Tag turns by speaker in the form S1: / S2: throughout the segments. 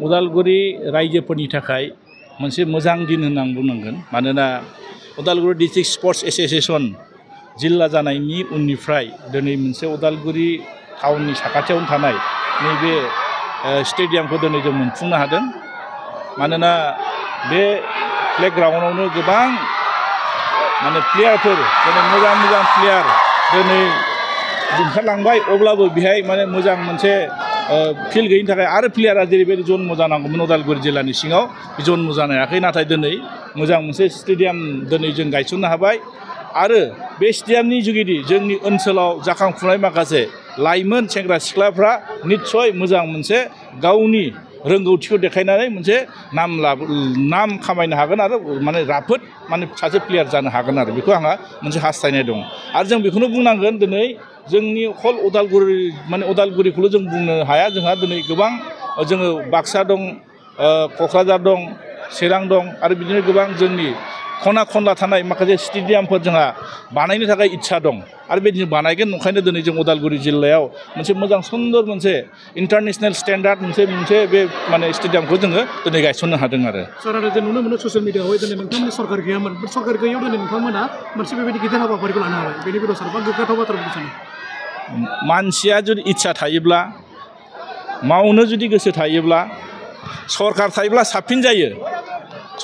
S1: उदालगुरि रायजोफोरनि थाखाय मोनसे मोजां दिन होननानै बुंनांगोन मानोना उदालगुरि डिस्ट्रिक्ट स्पर्ट्स एसोसिएशन जिल्ला जानायनि उननिफ्राय दिनै मोनसे उदालगुरि टाउननि साखाथियावनो थानाय नैबे स्टेडियामखौ दिनै जों मोनफुंनो हादों मानोना बे प्लेग्राउन्डआवनो गोबां माने प्लेयारफोर दिनै मोजां प्लेयार दिनै ओंखारलांबाय अब्लाबो बेहाय माने मोजां मोनसे फिल्ड गैयिनि थाखाय आरो प्लेयारा जेरैबायदि जन्म जानांगौमोन उदालगुरि जिल्लानि सिङाव जन्म जानो हायाखै नाथाय दिनै मोजां मोनसे स्टेडियाम दिनै जों गायसननो हाबाय आरो बे स्टेडियामनि जुगिदि जोंनि ओनसोलाव जाखांफुनाय माखासे लाइमोन सेंग्रा सिख्लाफ्रा निस्सय मोजां मोनसे गावनि रोंगौथिखौ देखायनानै मोनसे नाम खामायनो हागोन आरो माने राफोद माने सासे प्लेयार जानो हागोन आरो बेखौ आंहा मोनसे हास्थायनाय दं आरो जों बेखौनो बुंनांगोन दिनै जोंनि अखल उदालगुरि माने उदालगुरिखौल' जों बुंनो हाया जोंहा दिनै गोबां जोङो बाक्सा दं क'क्राझार दं चिरां दं आरो बिदिनो गोबां जोंनि खना खनला थानाय माखासे स्टेडियामफोर जोंहा बानायनो थाखाय इच्छा दं आरो बेदिनो बानायगोन ओंखायनो दिनै जों उदालगुरि जिल्लायाव मोनसे मोजां सुन्दर मोनसे इन्टारनेशनेल स्टेन्डार्ड मोनसे बे माने स्टेडियामखौ जोङो दिनै गायसननो हादों आरो
S2: सार आरो जों नुनो मोनो ससियेल मिडियायावहाय दिनै नोंथांमोननि सरकार गैयामोन बे सरकार गैयैयाव दिनै नोंथांमोना मोनसे बेबायदि गिदिर हाबाफारिखौ लानो हाबाय बेनि बेलायाव सार मा गोग्गाथाव बाथ्रा बुंनो सानो
S1: मानसिया जुदि इच्छा थायोब्ला मावनो जुदि गोसो थायोब्ला सरकार थायोब्ला साबसिन जायो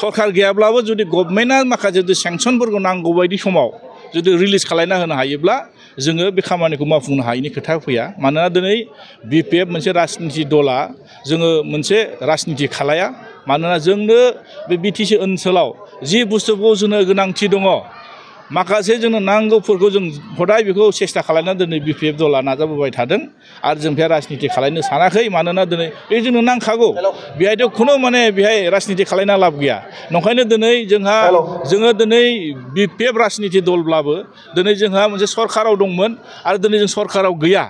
S1: सरकार गैयाब्लाबो जुदि गभर्नमेन्टआ माखासे जुदि सेंसनफोरखौ नांगौ बायदि समाव जुदि रिलिज खालामना होनो हायोब्ला जोङो बे खामानिखौ मावफुंनो हायैनि खोथा फैया मानोना दिनै बिपिएफ मोनसे राजनिति दला जोङो मोनसे राजनिति खालाया मानोना जोंनो बे बिटिसि ओनसोलाव जि बुस्थुखौ जोंनो गोनांथि दङ माखासे जोंनो नांगौफोरखौ जों हदाय बेखौ सेस्था खालामनानै दिनै बिपिएफ दला नाजाबोबाय थादों आरो जों बेहाय राजनिति खालामनो सानाखै मानोना दिनै बे जोंनो नांखागौ बेहायथ' खुनु माने बेहाय राजनिति खालामना लाब गैया नंखायनो दिनै जोङो दिनै बिपिएफ राजनिति दलब्लाबो दिनै जोंहा मोनसे सरकाराव दंमोन आरो दिनै जों सरकाराव गैया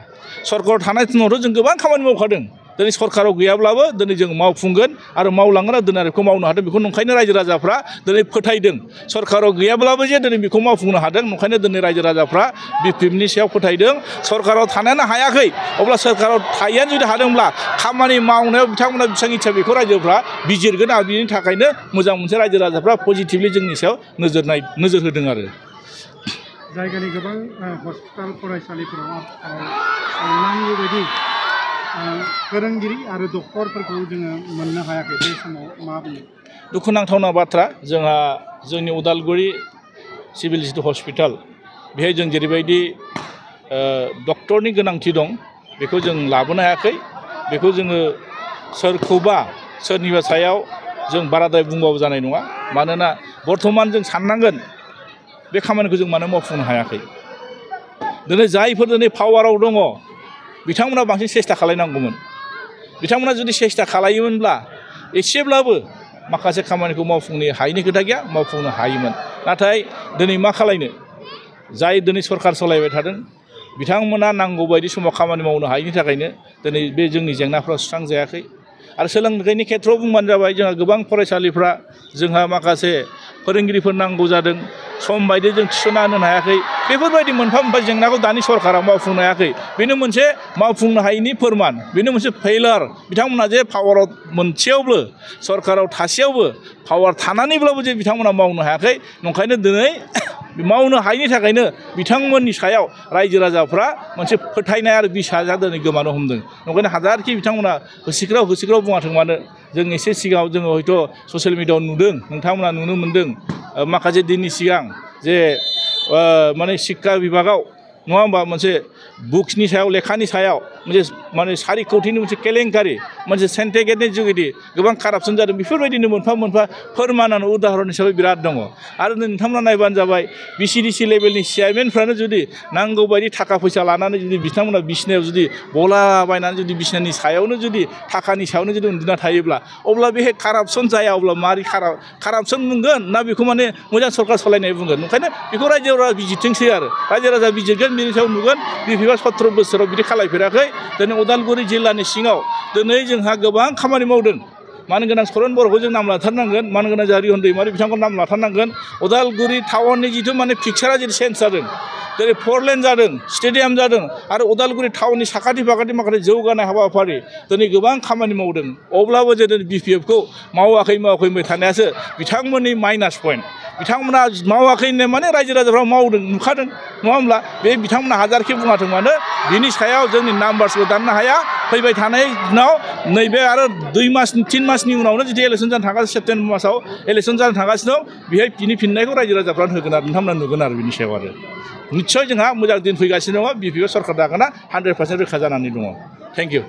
S1: सरकाराव थानाय समावथ' जों गोबां खामानि मावखादों दिनै सरकाराव गैयाब्लाबो दिनै जों मावफुंगोन आरो मावलांगोन आरो दिनै बेखौ मावनो हादों बेखौ नंखायनो रायजो राजाफ्रा दिनै फोथायदों सरकाराव गैयाब्लाबो जे दिनै बेखौ मावफुंनो हादों नंखायनो दिनै रायजो राजाफ्रा बिपिएफनि सायाव फोथायदों सरकाराव थानायानो हायाखै अब्ला सरकाराव थायैयानो जुदि हादोंब्ला खामानि मावनायाव बिथांमोना बेसेबां इच्छा बेखौ रायजोफ्रा बिजिरगोन आरो बिनि थाखायनो मोजां मोनसे रायजो राजाफ्रा पजिटिभलि जोंनि सायाव नोजोर होदों आरो
S2: जायगानि गोबां हस्पिटाल फरायसालिफोराव नांगौ बायदि फोरोंगिरि आरो डक्टरफोरखौ जोङो मोननो हायाखै बे समाव मा बुङो
S1: दुखुनांथावना बाथ्रा जोंहा जोंनि उदालगुरि सिभिल हस्पिटाल बेहाय जों जेरैबायदि डक्टरनि गोनांथि दं बेखौ जों लाबोनो हायाखै बेखौ जोङो सोरखौबा सोरनिबा सायाव जों बाराद्राय बुंबाबो जानाय नङा मानोना बर्थमान जों साननांगोन बे खामानिखौ जों मानो मावफुंनो हायाखै दिनै जायफोर दिनै पावाराव दङ बिथांमोना बांसिन सेस्था खालामनांगौमोन बिथांमोना जुदि सेस्था खालायोमोनब्ला एसेब्लाबो माखासे खामानिखौ मावफुंनो हायैनि खोथा गैया मावफुंनो हायोमोन नाथाय दिनै मा खालायनो जाय दिनै सरकार सालायबाय थादों बिथांमोना नांगौ बायदि समाव खामानि मावनो हायैनि थाखायनो दिनै बे जोंनि जेंनाफ्रा सुस्रांजायाखै आरो सोलोंथाइनि खेथ्रआव बुंबानो जाबाय जोंहा गोबां फरायसालिफ्रा जोंहा माखासे फोरोंगिरिफोर नांगौ जादों सम बायदि जों थिसनना होनो हायाखै बेफोरबायदि मोनफा मोनफा जेंनाखौ दानि सरकारा मावफुंनो हायाखै बेनो मोनसे मावफुंनो हायैनि फोरमान बेनो मोनसे फेइलार बिथांमोना जे पावाराव मोनसेयावबो सरकाराव थासेयावबो पावार थानानैब्लाबो जे बिथांमोना मावनो हायाखै नंखायनो दिनै मावनो हायैनि थाखायनो बिथांमोननि सायाव रायजो राजाफ्रा मोनसे फोथायनाय आरो बिसाजा दिनै गोमानो हमदों नंखायनो हाजारखि बिथांमोना होसिख्राव बुङाथों मानो जों एसे सिगाङाव जोङो हयथ' ससियेल मिडियाआव नुदों नोंथांमोना नुनो मोन्दों माखासे दिननि सिगां जे माने शिक्षा बिभागाव नङा होमबा मोनसे बुक्सनि सायाव लेखानि सायाव मोनसे माने 4 कौटिनि मोनसे केलेंकारि मोनसे सेन्टिफिकेटनि जुगिदि गोबां कारापसन जादों बेफोरबायदिनो मोनफा मोनफा फोरमानानो उदाहरन हिसाबै बिराद दङ आरो नोंथांमोना नायबानो जाबाय बिसिडिसि लेभेलनि चेयारमेनफ्रानो जुदि नांगौ बायदि थाखा फैसा लानानै जुदि बिथांमोना बिसिनायाव जुदि बलाबायनानै जुदि बिसिनानि सायावनो जुदि थाखानि सायावनो जुदि उन्दुना थायोब्ला अब्ला बेहाय कारापसन जाया अब्ला मारै कारापसन बुंगोन ना बेखौ माने मोजां सरकार सालायनाय बुंगोन ओंखायनो बेखौ रायजो राजा बिजिरथोंसै आरो रायजो राजा बिजिरगोन बिनि सायाव नुगोन बिपिएफआ 17 बोसोराव बिदि खालायफेराखै दिनै उदालगुरि जिल्लानि सिङाव दिनै जोंहा गोबां खामानि मावदों मानगोनां सरन बर'खौ जों नाम लाथारनांगोन मानगोनां जारिहन दैमारि बिथांखौ नाम लाथारनांगोन उदालगुरि टाउननि जिथु माने पिक्सारा जेरै चेन्ज जादों जेरै 4 लेन जादों स्टेडियाम जादों आरो उदालगुरि टाउननि साखाथि फाखाथि माखासे जौगानाय हाबाफारि दिनै गोबां खामानि मावदों अब्लाबो जे BPFखौ मावाखै होनबाय थानायासो बिथांमोननि माइनास पइन्ट बिथांमोना मावाखै होननाय माने रायजो राजाफ्रा मावदों नुखादों नङा होमब्ला बे बिथांमोना हाजारखि बुङाथों मानो बिनि सायाव जोंनि नाम्बार्सबो दाननो हाया फैबाय थानाय दिनाव नैबे आरो 2 मास 3 मासनि उनावनो जुदि इलेक्सन जानो थांगासिनो सेप्तेम्बर मासाव इलेक्सन जानो थांगासिनो दं बेहाय बिनि फिननायखौ रायजो राजाफ्रा होगोन आरो नोंथांमोना नुगोन आरो बिनि सायाव आरो निस्सय जोंहा मोजां दिन फैगासिनो दङ BPF सरकार दागोना 100% रोखा जानानै दङ थेंक इउ